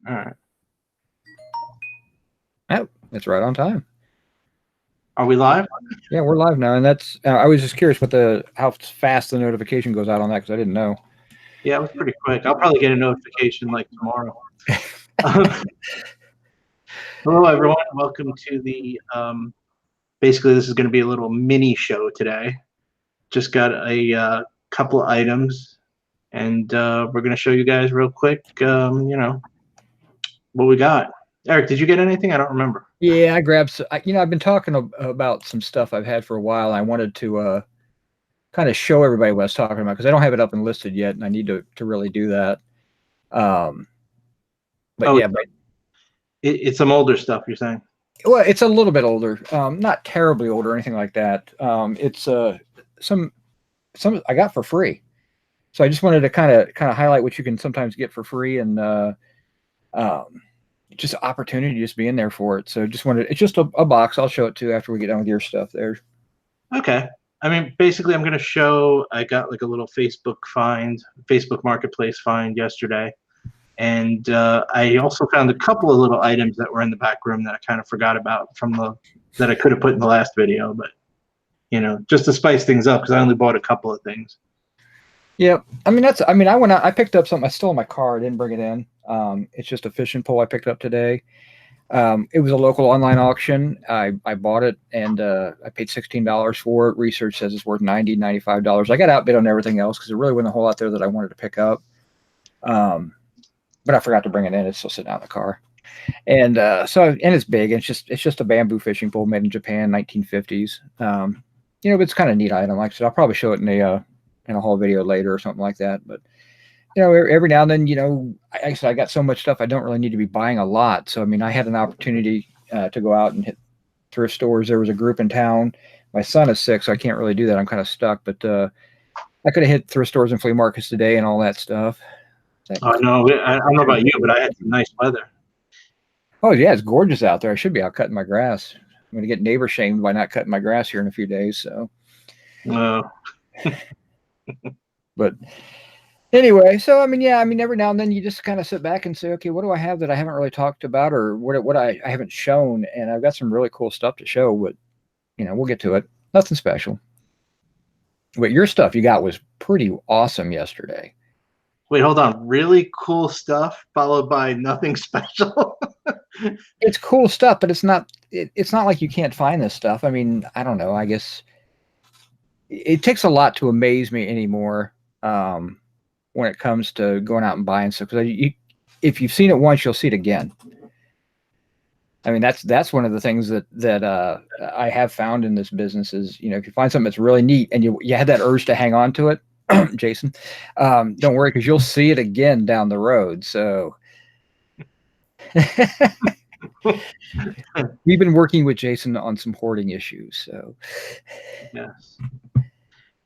All right. Oh, it's right on time. Are we live? Yeah, we're live now, and that's. I was just curious what the how fast the notification goes out on that because I didn't know. Yeah, it was pretty quick. I'll probably get a notification like tomorrow. Hello, everyone. Welcome to the. Basically, this is going to be a little mini show today. Just got a couple of items, and we're going to show you guys real quick. What we got. Eric, did you get anything? I don't remember. Yeah, I grabbed. I've been talking about some stuff I've had for a while. And I wanted to kind of show everybody what I was talking about because I don't have it up and listed yet, and I need to really do that. But Oh, yeah, but it's some older stuff. You're saying? well, it's a little bit older, not terribly old or anything like that. It's some I got for free, so I just wanted to kind of highlight what you can sometimes get for free and just opportunity just being there for it. So just wanted it's just a box. I'll show it to you after we get done with your stuff there. Okay. I mean, basically, I'm going to show. I got like a little Facebook Marketplace find yesterday. And I also found a couple of little items that were in the back room that I kind of forgot about that I could have put in the last video, but just to spice things up because I only bought a couple of things. Yeah, I mean I went out. I picked up something. I stole my car. I didn't bring it in. It's just a fishing pole I picked up today. It was a local online auction. I bought it and I paid $16 for it. Research says it's worth $90, $95. I got outbid on everything else because there really wasn't a whole lot there that I wanted to pick up. But I forgot to bring it in. It's still sitting out in the car. And and it's big. It's just a bamboo fishing pole made in Japan, 1950s. But it's kind of a neat item. Like I said, I'll probably show it in a whole video later or something like that. But every now and then, I said I got so much stuff I don't really need to be buying a lot. So I mean, I had an opportunity to go out and hit thrift stores. There was a group in town. My son is sick, so I can't really do that. I'm kind of stuck. But I could have hit thrift stores and flea markets today and all that stuff. Oh no, I don't know about you, but I had some nice weather. Oh yeah, it's gorgeous out there. I should be out cutting my grass. I'm going to get neighbor shamed by not cutting my grass here in a few days. So, but anyway, so I mean, every now and then you just kind of sit back and say, okay, what do I have that I haven't really talked about, or what I haven't shown? And I've got some really cool stuff to show. But we'll get to it. Nothing special. But your stuff you got was pretty awesome yesterday. Wait, hold on. Really cool stuff followed by nothing special. It's cool stuff, but it's not like you can't find this stuff. I mean, I don't know. I guess it takes a lot to amaze me anymore when it comes to going out and buying stuff. Because if you've seen it once, you'll see it again. I mean, that's one of the things that I have found in this business is, if you find something that's really neat and you had that urge to hang on to it, Jason, don't worry because you'll see it again down the road. So we've been working with Jason on some hoarding issues. So yes.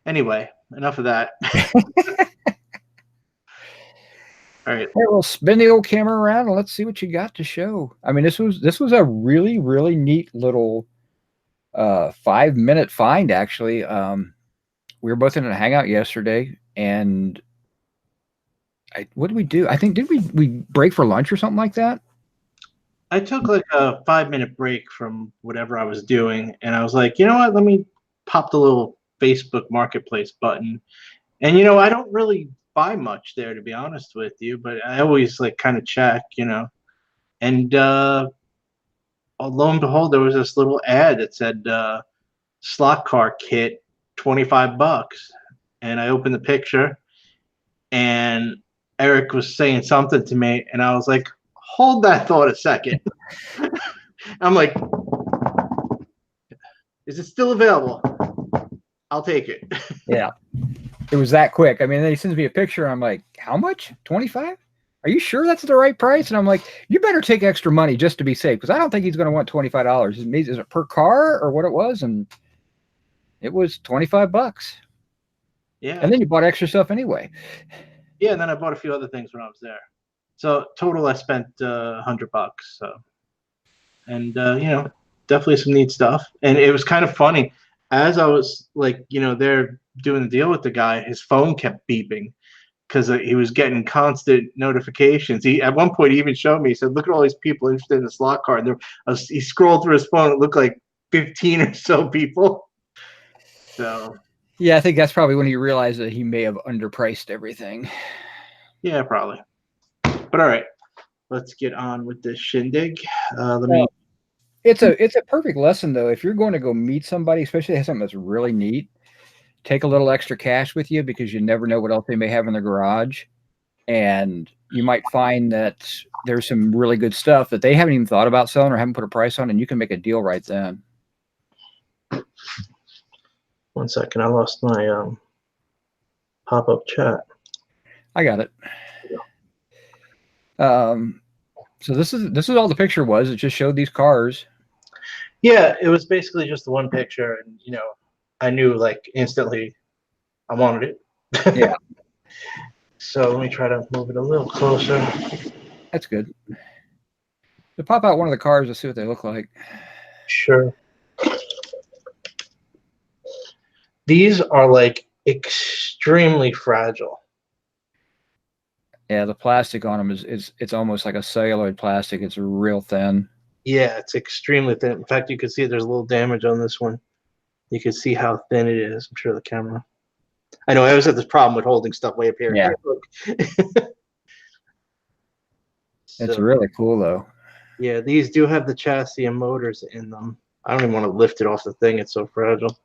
Anyway, enough of that. All right. Hey, we'll spin the old camera around and let's see what you got to show. I mean, this was a really, really neat little 5-minute find, actually. We were both in a hangout yesterday, and what did we do? I think, did we break for lunch or something like that? I took like a 5-minute break from whatever I was doing, and I was like, you know what? Let me pop the little Facebook Marketplace button. And, I don't really buy much there, to be honest with you, but I always like kind of check, And lo and behold, there was this little ad that said slot car kit, $25. And I opened the picture and Eric was saying something to me and I was like, hold that thought a second. I'm like, is it still available? I'll take it. Yeah. It was that quick. I mean, then he sends me a picture and I'm like, how much? 25? Are you sure that's the right price? And I'm like, you better take extra money just to be safe because I don't think he's going to want $25. Is it per car or what it was? And it was $25. Yeah. And then you bought extra stuff anyway. Yeah, and then I bought a few other things when I was there. So total, I spent $100. So, and definitely some neat stuff. And it was kind of funny as I was like, there doing the deal with the guy. His phone kept beeping, because he was getting constant notifications. He at one point he even showed me. He said, "Look at all these people interested in the slot car." And he scrolled through his phone. It looked like 15 or so people. So yeah, I think that's probably when he realized that he may have underpriced everything. yeah, probably. But all right, let's get on with this shindig. It's a perfect lesson though. If you're going to go meet somebody, especially if something that's really neat, take a little extra cash with you because you never know what else they may have in their garage. And you might find that there's some really good stuff that they haven't even thought about selling or haven't put a price on, and you can make a deal right then. 1 second, I lost my pop-up chat. I got it. So this is all the picture was. It just showed these cars. Yeah, it was basically just the one picture, and I knew like instantly I wanted it. Yeah. So let me try to move it a little closer. That's good. To pop out one of the cars to see what they look like. Sure. These are like extremely fragile. Yeah, the plastic on them is it's almost like a celluloid plastic. It's real thin. Yeah, it's extremely thin. In fact, you can see there's a little damage on this one. You can see how thin it is. I'm sure the camera. I know I always have this problem with holding stuff way up here. Yeah. It's So, really cool though. yeah, these do have the chassis and motors in them. I don't even want to lift it off the thing. It's so fragile.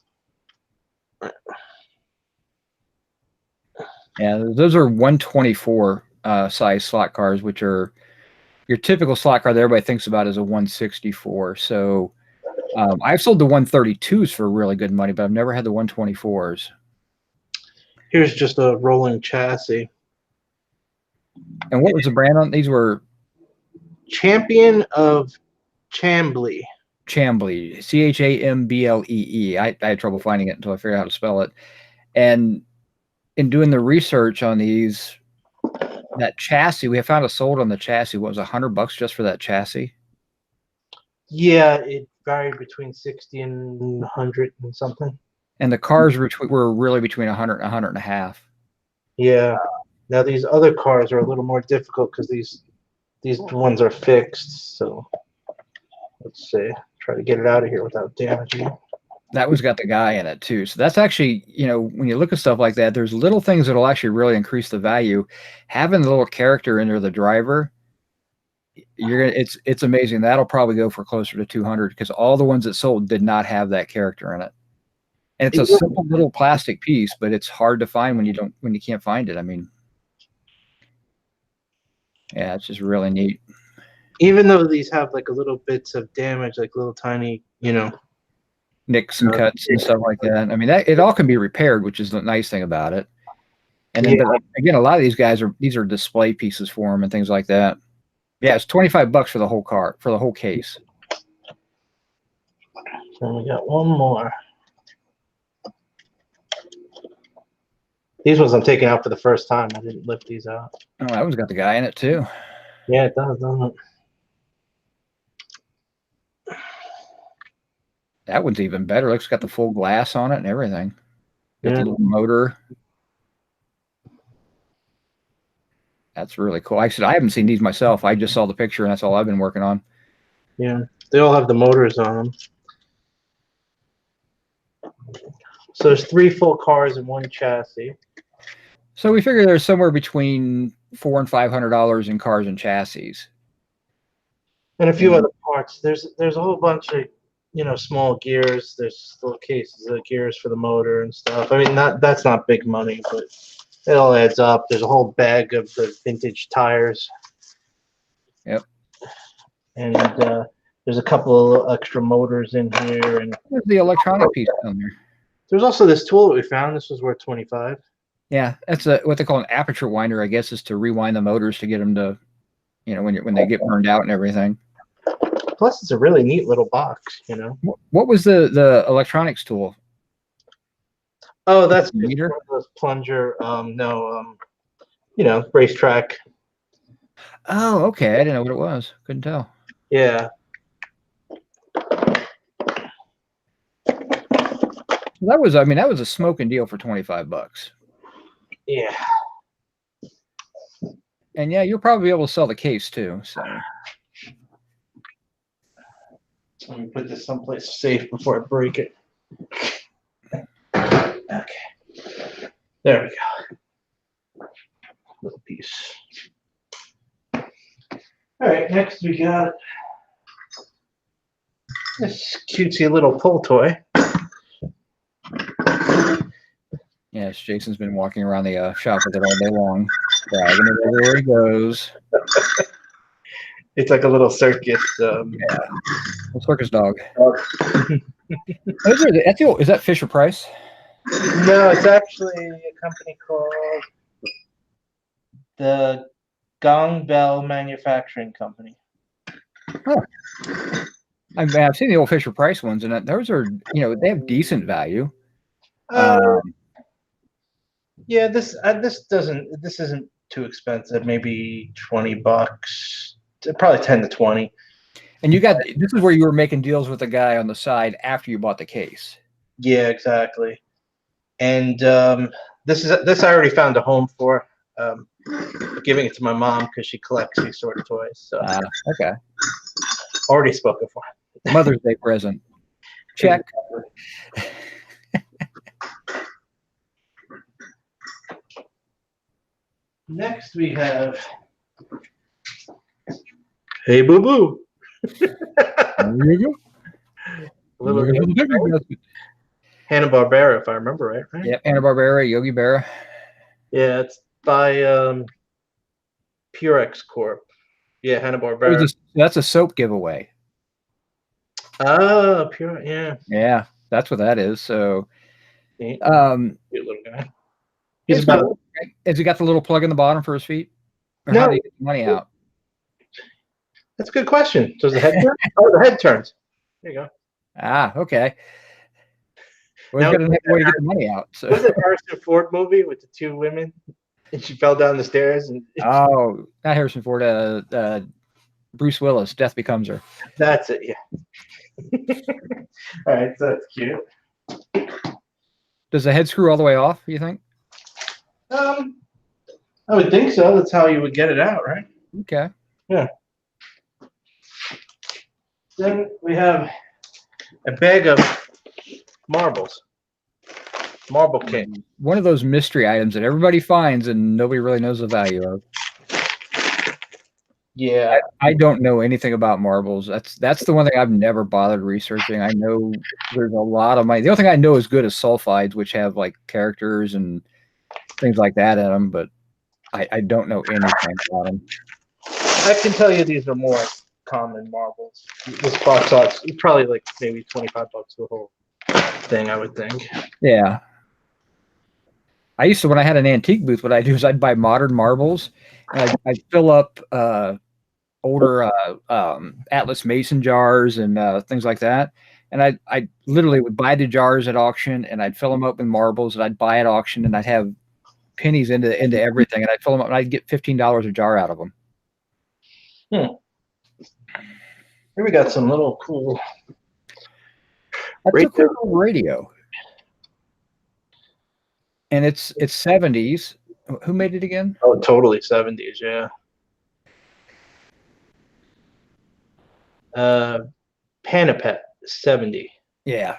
Yeah, those are 124 size slot cars, which are your typical slot car that everybody thinks about as a 164. So I've sold the 132s for really good money, but I've never had the 124s. Here's just a rolling chassis. And what was the brand on these? Were Champion of Chambly. Chambly, Chamblee. I had trouble finding it until I figured out how to spell it. And in doing the research on these, that chassis, we have found a sold on the chassis. What was $100 just for that chassis? Yeah, it varied between 60 and 100 and something. And the cars were really between 100 and 100 and a half. Yeah. Now these other cars are a little more difficult because these ones are fixed. So let's see. Try to get it out of here without damaging it. That one's got the guy in it too. So that's actually, when you look at stuff like that, there's little things that'll actually really increase the value. Having the little character in there, the driver, it's amazing. That'll probably go for closer to 200 because all the ones that sold did not have that character in it. And it's a simple little plastic piece, but it's hard to find when you can't find it. I mean, yeah, it's just really neat. Even though these have like a little bits of damage, like little tiny, nicks and cuts and stuff like that. I mean, it all can be repaired, which is the nice thing about it. And then, but again, a lot of these are display pieces for them and things like that. Yeah, it's $25 for the whole car, for the whole case. So we got one more. These ones I'm taking out for the first time. I didn't lift these out. Oh, that one's got the guy in it too. Yeah, it does, doesn't it? That one's even better. Looks got the full glass on it and everything. Got the little motor. That's really cool. I haven't seen these myself. I just saw the picture and that's all I've been working on. Yeah, they all have the motors on them. So there's 3 full cars and 1 chassis. So we figure there's somewhere between $400 and $500 in cars and chassis. And a few other parts. There's a whole bunch of small gears. There's little cases of gears for the motor and stuff. I mean, that's not big money, but it all adds up. There's a whole bag of the vintage tires. Yep. And there's a couple of extra motors in here. And there's the electronic piece down there. There's also this tool that we found. This was worth $25. Yeah, that's what they call an aperture winder, I guess, is to rewind the motors to get them to, when they get burned out and everything. Plus, it's a really neat little box, What was the electronics tool? Oh, that's just those plunger. Racetrack. Oh, okay. I didn't know what it was. Couldn't tell. Yeah. That was a smoking deal for $25. Yeah. And yeah, you'll probably be able to sell the case too. So let me put this someplace safe before I break it. Okay. There we go. Little piece. All right, next we got this cutesy little pull toy. yes, Jason's been walking around the shop with it all day long, dragging it everywhere he goes. It's like a little circus. A circus dog. Is that Fisher Price? No, it's actually a company called the Gong Bell Manufacturing Company. Huh. I've seen the old Fisher Price ones, and those are, they have decent value. Yeah, this isn't too expensive. Maybe $20, probably 10 to 20. And this is where you were making deals with the guy on the side after you bought the case. Yeah, exactly. And this I already found a home for. Giving it to my mom because she collects these sort of toys. So okay. Already spoken for. Mother's Day present. Check. Next we have Hey Boo Boo. Hanna-Barbera, if I remember right? Yep, Hanna-Barbera, Yogi Berra. Yeah, it's by Purex Corp. Yeah, Hanna-Barbera. That's a soap giveaway. Oh, Pure, yeah. Yeah, that's what that is. So, cute little guy. Has he got the little plug in the bottom for his feet? Or no. How do you get the money out? That's a good question. Does the head turn? Oh, the head turns. There you go. Okay. Well, he's got a way to get the money out. So. Was it Harrison Ford movie with the two women? And she fell down the stairs. Not Harrison Ford. Bruce Willis. Death Becomes Her. That's it. Yeah. All right, so that's cute. Does the head screw all the way off? You think? I would think so. That's how you would get it out, right? Okay. Yeah. Then we have a bag of marbles. Marble king. One of those mystery items that everybody finds and nobody really knows the value of. Yeah. I don't know anything about marbles. That's the one thing I've never bothered researching. I know there's a lot of money. The only thing I know is good is sulfides, which have like characters and things like that in them, but I don't know anything about them. I can tell you these are more common marbles. This box art is probably like maybe $25 the whole thing, I would think. Yeah. I used to, when I had an antique booth, what I'd do is I'd buy modern marbles and I'd fill up older Atlas Mason jars and things like that. And I literally would buy the jars at auction and I'd fill them up with marbles and I'd buy at auction and I'd have pennies into everything and I'd fill them up and I'd get $15 a jar out of them. Here we got some little cool. That's a cool radio. And it's 70s. Who made it again? Oh, totally 70s, yeah. Panapet 70. Yeah.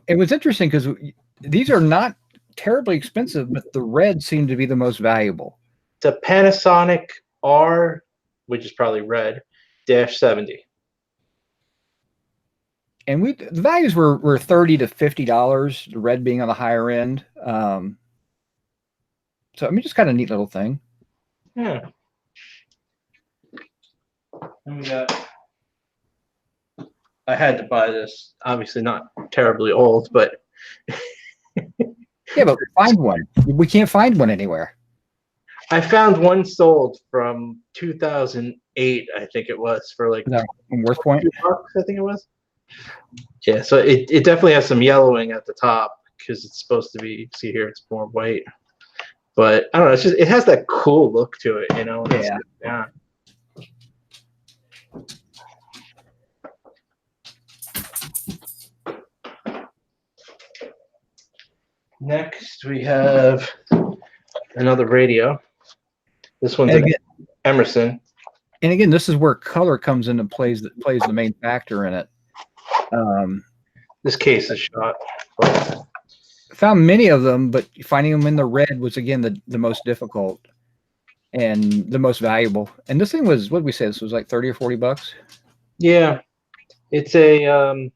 It was interesting because these are not terribly expensive, but the red seemed to be the most valuable. It's a Panasonic R, which is probably red, -70. And the values were $30 to $50, the red being on the higher end. So I mean, just kind of neat little thing. Yeah. And we got. I had to buy this. Obviously, not terribly old, but. Yeah, but find one. We can't find one anywhere. I found one sold from 2008. I think it was for like. No, Worth Point. I think it was. Yeah, so it definitely has some yellowing at the top because it's supposed to be. See here, it's more white. But I don't know. It's just it has that cool look to it, you know. Yeah. Next, we have another radio. This one's Emerson. And again, this is where color comes into plays the main factor in it. This case is shot. Found many of them, but finding them in the red was again the most difficult and the most valuable. And this thing was, what did we say? This was like 30 or 40 bucks. Yeah, it's a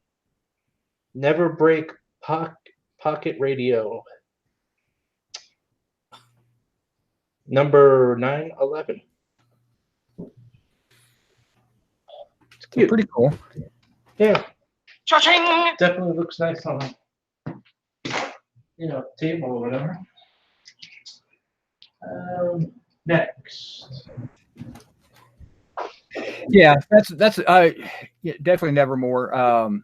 never break pocket radio. Number 911. It's cute. Pretty cool. Yeah. Cha-ching! Definitely looks nice on table or whatever. Next. Yeah, that's yeah, definitely Nevermore.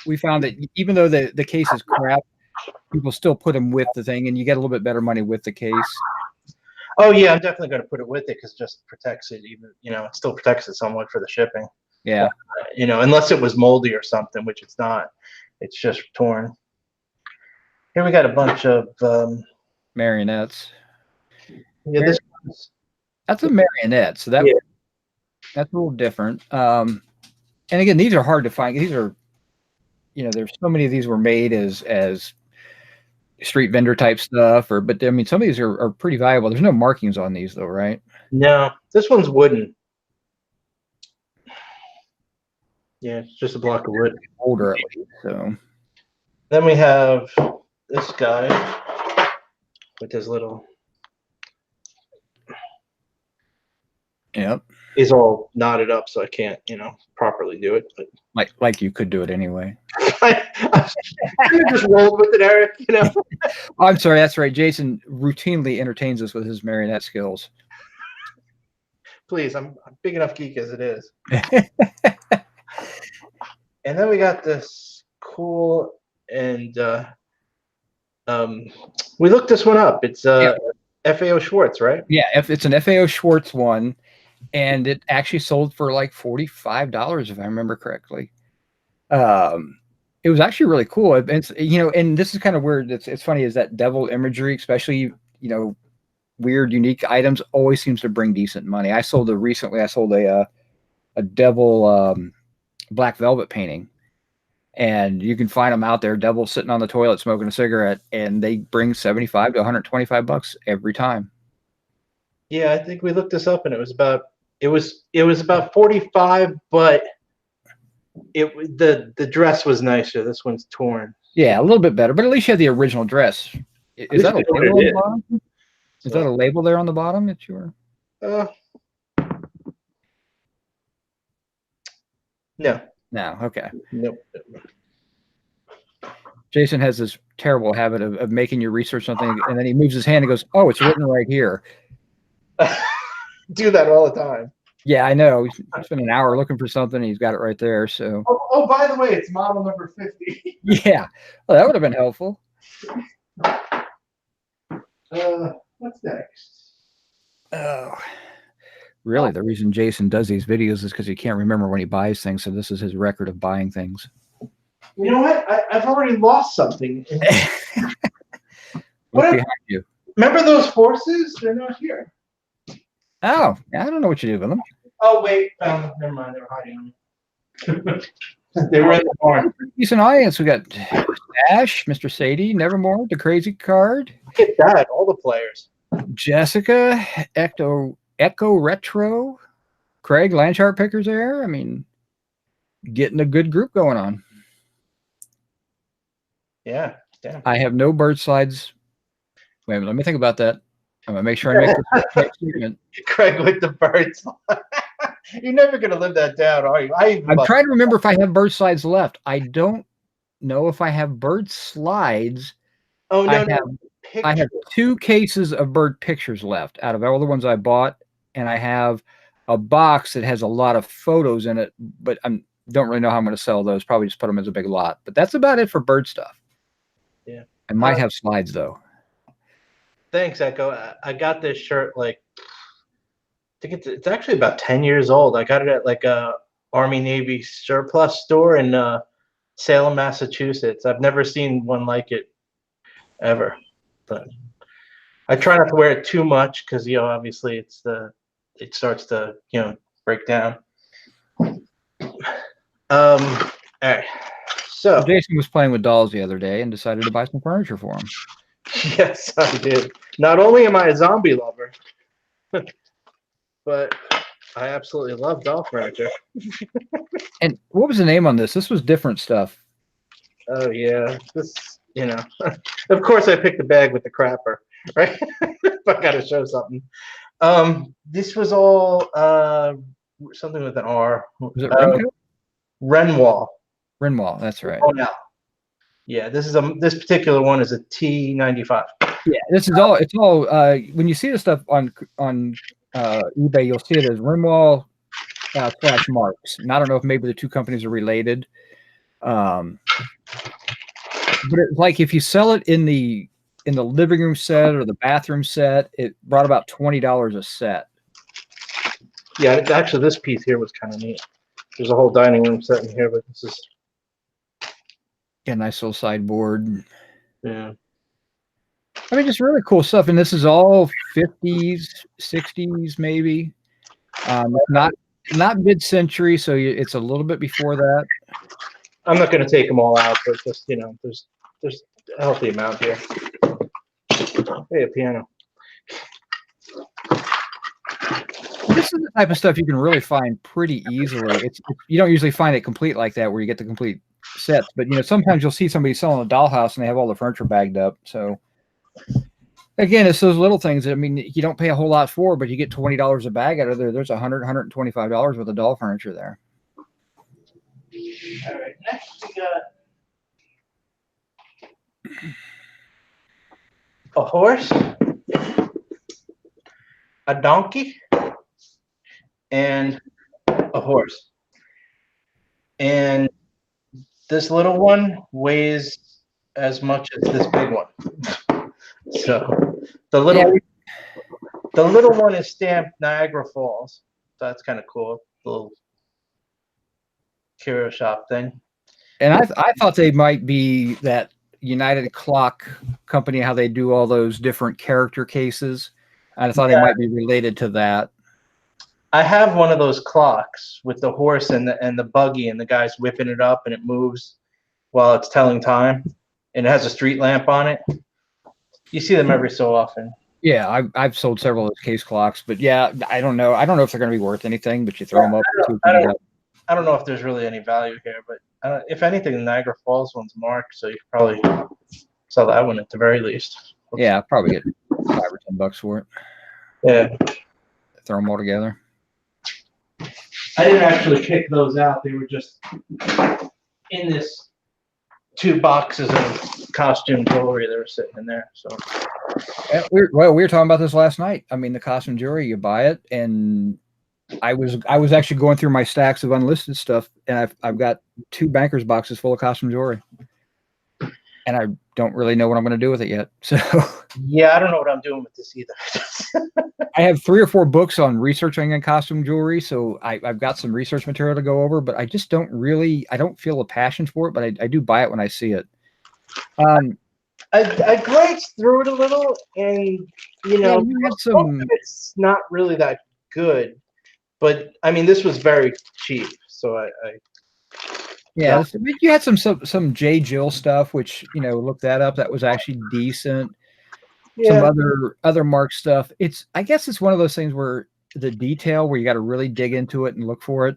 We found that even though the case is crap, people still put them with the thing, and you get a little bit better money with the case. Oh yeah, I'm definitely going to put it with it because it just protects it. Even it still protects it somewhat for the shipping. Yeah. Unless it was moldy or something, which it's not. It's just torn. Here we got a bunch of Marionettes. Yeah, that's a marionette, so that's a little different. And again, these are hard to find. These are, there's so many of these were made as street vendor type stuff, but I mean, some of these are pretty valuable. There's no markings on these though, right? No, this one's wooden. Yeah, it's just a block of wood. Older at least. So then we have this guy with his little. Yep. He's all knotted up, so I can't, properly do it. But like you could do it anyway. I just rolled with it, Eric. I'm sorry, that's right. Jason routinely entertains us with his marionette skills. Please, I'm a big enough geek as it is. And then we got this cool and we looked this one up. It's FAO Schwartz, right? Yeah, it's an FAO Schwartz one, and it actually sold for like $45 if I remember correctly. It was actually really cool. It's and this is kind of weird. It's funny is that devil imagery, especially weird, unique items, always seems to bring decent money. I sold a devil black velvet painting, and you can find them out there. Devil sitting on the toilet smoking a cigarette, and they bring 75 to 125 bucks every time. Yeah, I think we looked this up, and it was about 45, but the dress was nicer. This one's torn. Yeah, a little bit better, but at least you have the original dress. Is that a label on the bottom? Is that a label there on the bottom? It's your. No. No. Okay. Nope. Jason has this terrible habit of making you research something, and then he moves his hand and goes, "Oh, it's written right here." Do that all the time. Yeah, I know. He spent an hour looking for something, and he's got it right there. So. Oh, by the way, it's model number 50. Yeah. Well, that would have been helpful. What's next? Oh. Really, the reason Jason does these videos is because he can't remember when he buys things. So this is his record of buying things. You know what? I've already lost something. What's behind you? Remember those horses? They're not here. Oh, I don't know what you do with them. Oh, wait. Never mind. They were hiding them. They were in the barn. Decent audience. We got Ash, Mr. Sadie, Nevermore, the Crazy Card. Look at that. All the players. Jessica, Echo Retro, Craig, Landchart Pickers there. I mean, getting a good group going on. Yeah. Damn. I have no bird slides. Wait a minute, let me think about that. I'm going to make sure I make this correct statement. Craig with the birds. You're never going to live that down, are you? I'm trying to remember if I have bird slides left. I don't know if I have bird slides. Oh, no, I have 2 cases of bird pictures left out of all the ones I bought, and I have a box that has a lot of photos in it, but I don't really know how I'm going to sell those. Probably just put them as a big lot. But that's about it for bird stuff. Yeah. I might have slides, though. Thanks, Echo. I got this shirt, I think it's actually about 10 years old. I got it at like a Army Navy surplus store in Salem, Massachusetts. I've never seen one like it ever. But I try not to wear it too much because, obviously it's the it starts to break down. All right. So Jason was playing with dolls the other day and decided to buy some furniture for him. yes, I did. Not only am I a zombie lover, but I absolutely love doll furniture. And what was the name on this? This was different stuff. Oh yeah, this of course I picked the bag with the crapper, right? If I gotta show something. This was all something with an R. Was it Renko? Renwall. Renwall, that's right. Oh no. Yeah, this particular one is a T95. Yeah, this is all. It's all. When you see this stuff on eBay, you'll see it as Renwall / Marks. And I don't know if maybe the two companies are related. But it's like if you sell it in the living room set or the bathroom set, it brought about $20 a set. Yeah, actually, this piece here was kind of neat. There's a whole dining room set in here, but this is a nice little sideboard. Yeah. I mean, just really cool stuff, and this is all 50s, 60s, maybe. Not mid-century, so it's a little bit before that. I'm not going to take them all out, but just there's a healthy amount here. Hey, a piano. This is the type of stuff you can really find pretty easily. You don't usually find it complete like that, where you get the complete sets. But sometimes you'll see somebody selling a dollhouse and they have all the furniture bagged up. So again, it's those little things that, I mean, you don't pay a whole lot for, but you get $20 a bag out of there. There's $125 worth of doll furniture there. All right, next we got a horse, a donkey, and a horse. And this little one weighs as much as this big one. So the little one is stamped Niagara Falls. So that's kind of cool. Little curio shop thing. And I thought they might be that United Clock company, how they do all those different character cases. I thought they might be related to that. I have one of those clocks with the horse and the buggy, and the guy's whipping it up and it moves while it's telling time, and it has a street lamp on it. You see them every so often. Yeah, I've sold several of those case clocks, but yeah, I don't know if they're going to be worth anything, but you throw them up. I don't know if there's really any value here, but if anything, the Niagara Falls one's marked, so you could probably sell that one at the very least. Yeah, I'll probably get $5 or $10 for it. Yeah. Throw them all together. I didn't actually pick those out. They were just in this 2 boxes of costume jewelry that were sitting in there. So, we were talking about this last night. I mean, the costume jewelry, you buy it, and I was actually going through my stacks of unlisted stuff, and I've got 2 bankers boxes full of costume jewelry, and I don't really know what I'm going to do with it yet. So yeah, I don't know what I'm doing with this either. I have 3 or 4 books on researching in costume jewelry, so I've got some research material to go over, but I just don't feel a passion for it, but I do buy it when I see it. I glanced through it a little, and it's not really that good. But I mean, this was very cheap, so yeah. You had some J. Jill stuff, which look that up. That was actually decent. Yeah. Some other Mark stuff. I guess it's one of those things where the detail where you got to really dig into it and look for it.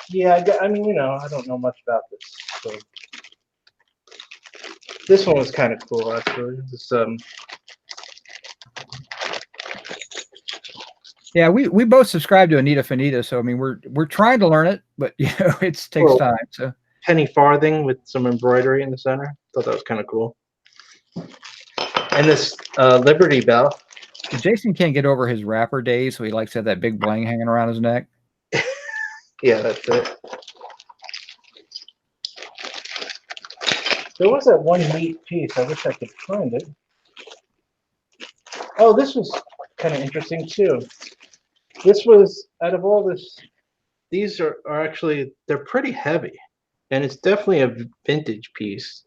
Yeah, I mean, I don't know much about this. So. This one was kind of cool, actually. Yeah, we both subscribe to Anita Finita, so I mean we're trying to learn it, but it takes time. So penny farthing with some embroidery in the center. Thought that was kind of cool. And this Liberty Bell. Jason can't get over his rapper days, so he likes to have that big bling hanging around his neck. Yeah, that's it. There was that one neat piece. I wish I could find it. Oh, this was kind of interesting too. This was, out of all this, these are actually, they're pretty heavy, and it's definitely a vintage piece.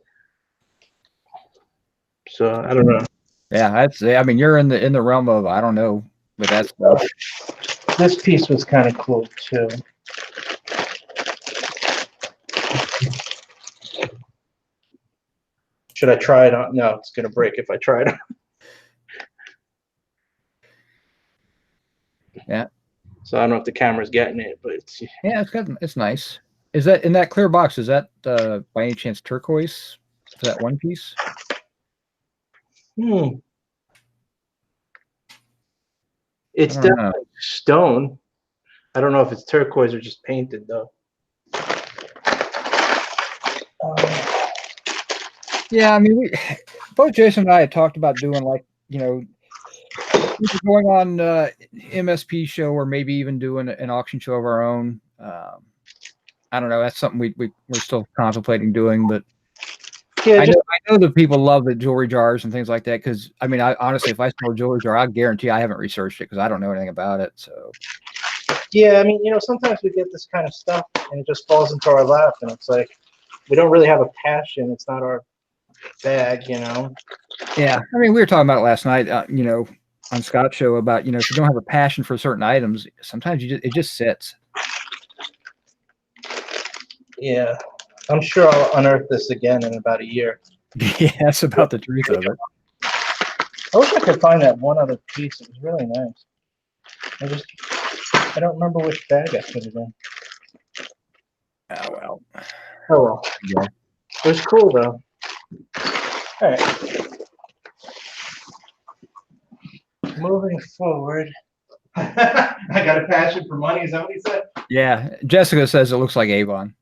So I don't know. Yeah, I mean, you're in the realm of, I don't know, with that stuff. This piece was kind of cool too. Should I try it on? No, it's gonna break if I try it on. Yeah. So I don't know if the camera's getting it, but it's Yeah, it's nice. Is that in that clear box? Is that by any chance turquoise for that one piece? It's definitely stone. I don't know if it's turquoise or just painted though. Yeah, I mean, both Jason and I had talked about doing like, going on MSP show or maybe even doing an auction show of our own. I don't know. That's something we're still contemplating doing, but yeah, I know that people love the jewelry jars and things like that. Because I mean, honestly, if I saw a jewelry jar, I guarantee I haven't researched it because I don't know anything about it. So yeah, I mean, sometimes we get this kind of stuff and it just falls into our lap, and it's like we don't really have a passion. It's not our bag, Yeah, I mean, we were talking about it last night. On Scott's show about if you don't have a passion for certain items, sometimes it just sits. Yeah, I'm sure I'll unearth this again in about a year. Yeah, that's about the truth of it. I wish I could find that one other piece. It was really nice. I don't remember which bag I put it in. Oh well. Oh well. Yeah. It was cool though. All right. Moving forward. I got a passion for money. Is that what he said? Yeah, Jessica says it looks like Avon.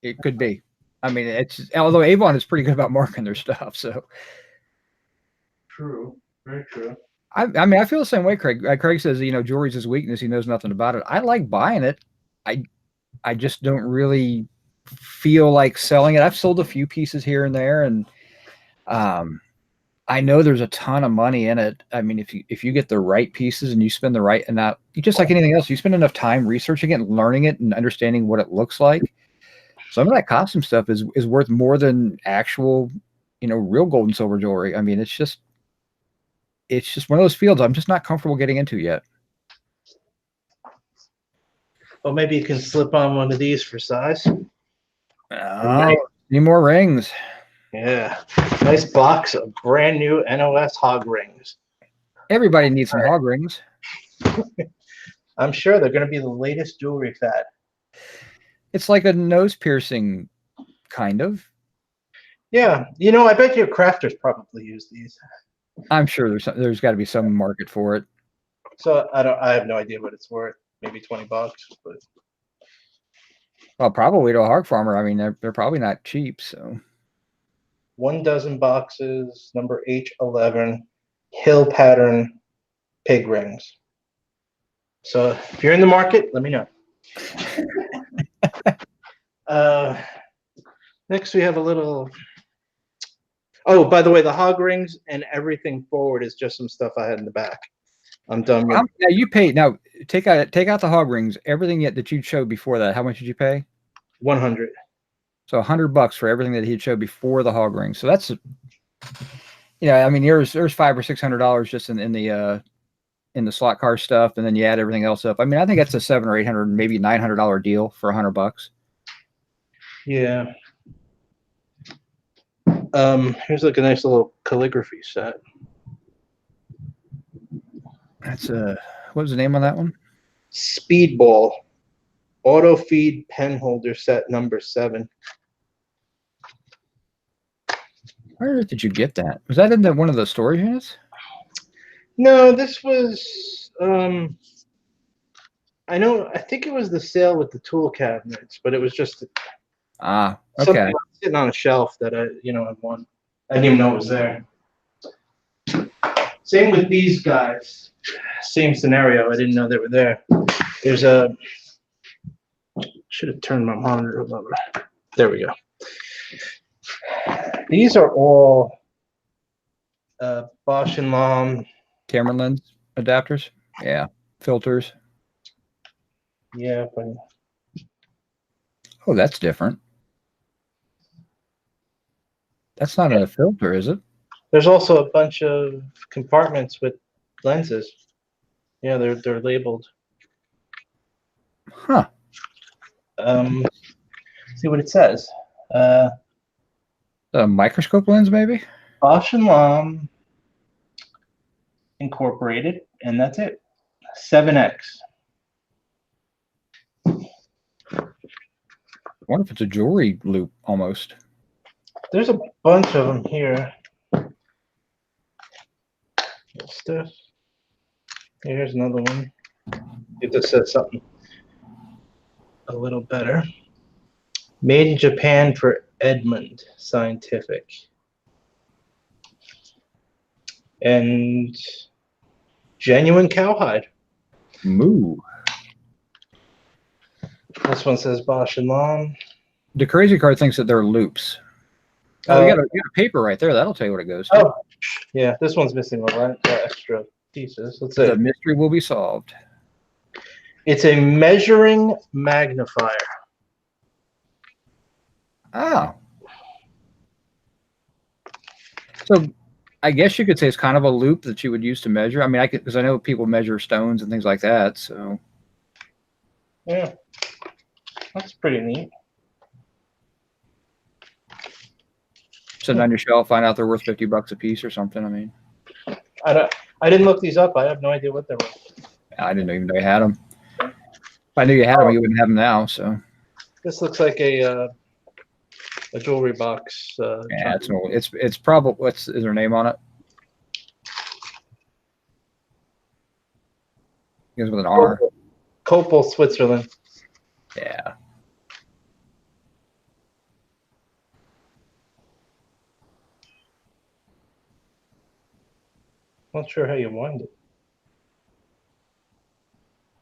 It could be. I mean, although Avon is pretty good about marking their stuff. So true, very true. I mean, I feel the same way. Craig says jewelry's his weakness. He knows nothing about it. I like buying it. I just don't really feel like selling it. I've sold a few pieces here and there, and I know there's a ton of money in it. I mean, if you get the right pieces and you spend the right, and that just like anything else, you spend enough time researching it and learning it and understanding what it looks like. Some of that costume stuff is worth more than actual, real gold and silver jewelry. I mean, it's just one of those fields I'm just not comfortable getting into yet. Well, maybe you can slip on one of these for size. Oh, need more rings. Yeah, nice box of brand new NOS hog rings. Everybody needs some hog rings. I'm sure they're going to be the latest jewelry fad. It's like a nose piercing, kind of. Yeah, I bet your crafters probably use these. I'm sure there's got to be some market for it. So I have no idea what it's worth. Maybe $20, but well, probably to a hog farmer. I mean, they're probably not cheap. So 12 boxes, number H11, hill pattern pig rings. So if you're in the market, let me know. Next we have a little. Oh, by the way, the hog rings and everything forward is just some stuff I had in the back. I'm done with. Now you pay. Now take out the hog rings. Everything that you showed before that. How much did you pay? 100. So $100 for everything that he showed before the hog rings. So that's, I mean, there's $500 or $600 just in the slot car stuff, and then you add everything else up. I mean, I think that's a $700 or $800, maybe $900 deal for $100. Yeah. Here's like a nice little calligraphy set. That's what was the name on that one? Speedball auto feed pen holder set number 7. Where did you get that? Was that in one of the storage units? No, this was I think it was the sale with the tool cabinets, but it was just okay. Something sitting on a shelf that I won. I didn't even know it was there. Same with these guys. Same scenario. I didn't know they were there. There's a. Should have turned my monitor over. There we go. These are all Bosch and Lomb Cameron lens adapters. Yeah, filters. Yeah, but oh, that's different. That's not a filter, is it? There's also a bunch of compartments with lenses. Yeah, they're labeled. Huh. See what it says. A microscope lens, maybe? Bosch and Lomb Incorporated, and that's it. 7X. I wonder if it's a jewelry loop almost. There's a bunch of them here. Stuff. Here's another one. It just says something a little better. Made in Japan for Edmund Scientific. And genuine cowhide. Moo. This one says Bosch and Lomb. The crazy card thinks that they're loops. Oh, you got a paper right there. That'll tell you what it goes to. Oh, yeah. This one's missing a lot extra pieces. Let's see. The mystery will be solved. It's a measuring magnifier. Oh. So I guess you could say it's kind of a loop that you would use to measure. I mean, because I know people measure stones and things like that. So yeah, that's pretty neat. Sit on your shelf, find out they're worth $50 a piece or something. I mean, I didn't look these up. I have no idea what they're worth. I didn't even know you had them. If I knew you had them, you wouldn't have them now. So this looks like a jewelry box. yeah, it's probably is there a name on it? It goes with an R. Copel, Switzerland. Yeah. Not sure how you wind it.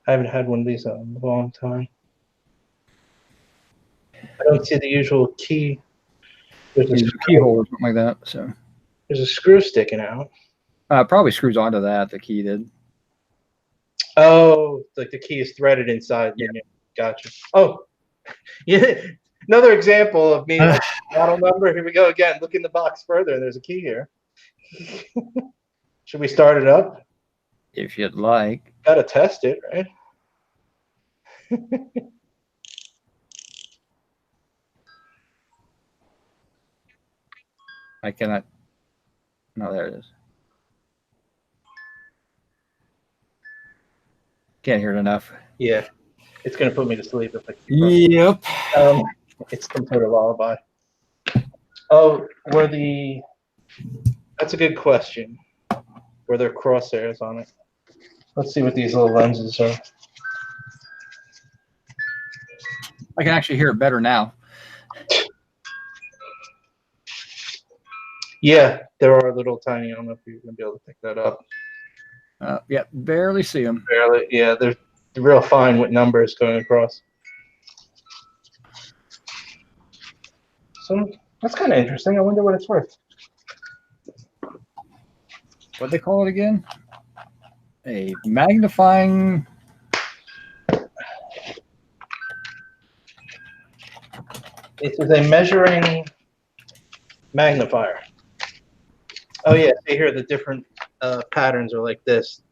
I haven't had one of these in a long time. I don't see the usual key. There's a keyhole or something like that. So there's a screw sticking out. Probably screws onto that. The key did. Oh, like the key is threaded inside. Yeah. Gotcha. Oh, yeah. Another example of me. Model number. Here we go again. Look in the box further. There's a key here. Should we start it up? If you'd like. Gotta test it, right? I cannot. No, there it is. Can't hear it enough. Yeah, it's gonna put me to sleep if I keep Yep. It's some sort of lullaby. Oh, that's a good question. Were there crosshairs on it? Let's see what these little lenses are. I can actually hear it better now. Yeah, there are little tiny. I don't know if you're gonna be able to pick that up. Yeah, barely see them. Barely. Yeah, they're real fine with numbers going across. So that's kind of interesting. I wonder what it's worth. What'd they call it again? A magnifying. It is a measuring magnifier. Oh yeah, see here the different patterns are like this.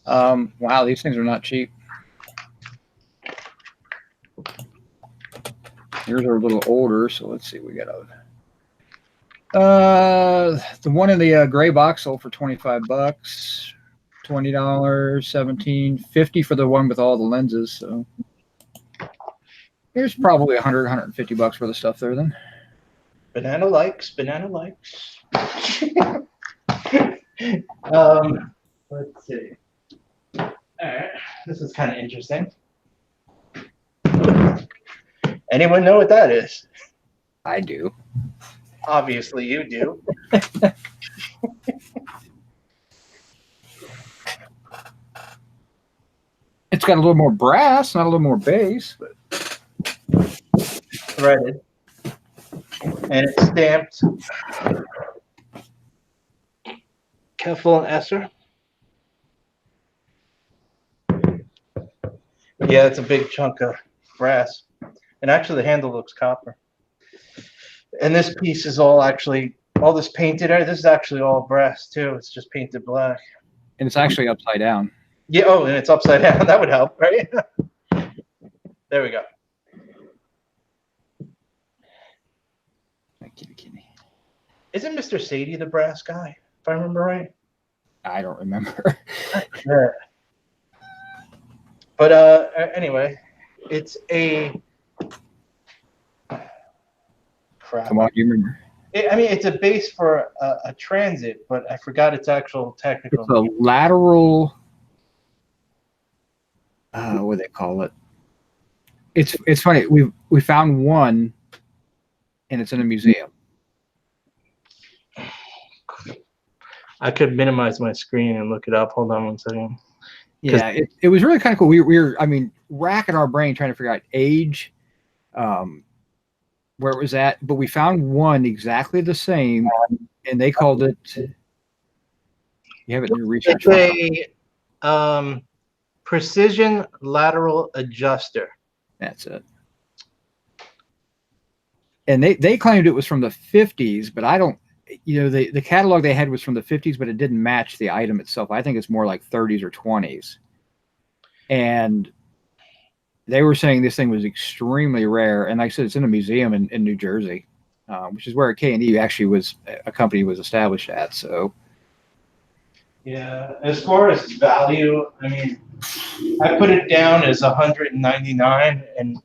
Wow, these things are not cheap. Yours are a little older, so let's see. We got the one in the gray box sold for $25, $20, $17.50 for the one with all the lenses. So there's probably $100, $150 worth of stuff there then. Banana likes. Let's see. All right, this is kind of interesting. Anyone know what that is? I do. Obviously, you do. It's got a little more brass, not a little more bass, but threaded, and it's stamped Keffel and Esser. Yeah, it's a big chunk of brass, and actually the handle looks copper. And this piece is all actually all this painted area. This is actually all brass too. It's just painted black. And it's actually upside down. Yeah. Oh, and it's upside down. That would help, right? There we go. Kitty. Isn't Mr. Sadie the brass guy? If I remember right. I don't remember. Yeah. But anyway, it's a crap. Come on, you remember? I mean, it's a base for a transit, but I forgot its actual technical It's a name. lateral. What do they call it? It's funny. We found one, and it's in a museum. I could minimize my screen and look it up. Hold on one second. Yeah, it was really kind of cool. We were, I mean, racking our brain trying to figure out age, where it was at, but we found one exactly the same, and they called it. You have it in your research. It's a precision lateral adjuster. That's it. And they claimed it was from the 50s, but I don't. You know, the catalog they had was from the 50s, but it didn't match the item itself. I think it's more like 30s or 20s. And they were saying this thing was extremely rare. And like I said, it's in a museum in New Jersey, which is where K&E actually was a company was established at. So, yeah, as far as value, I mean, I put it down as 199, and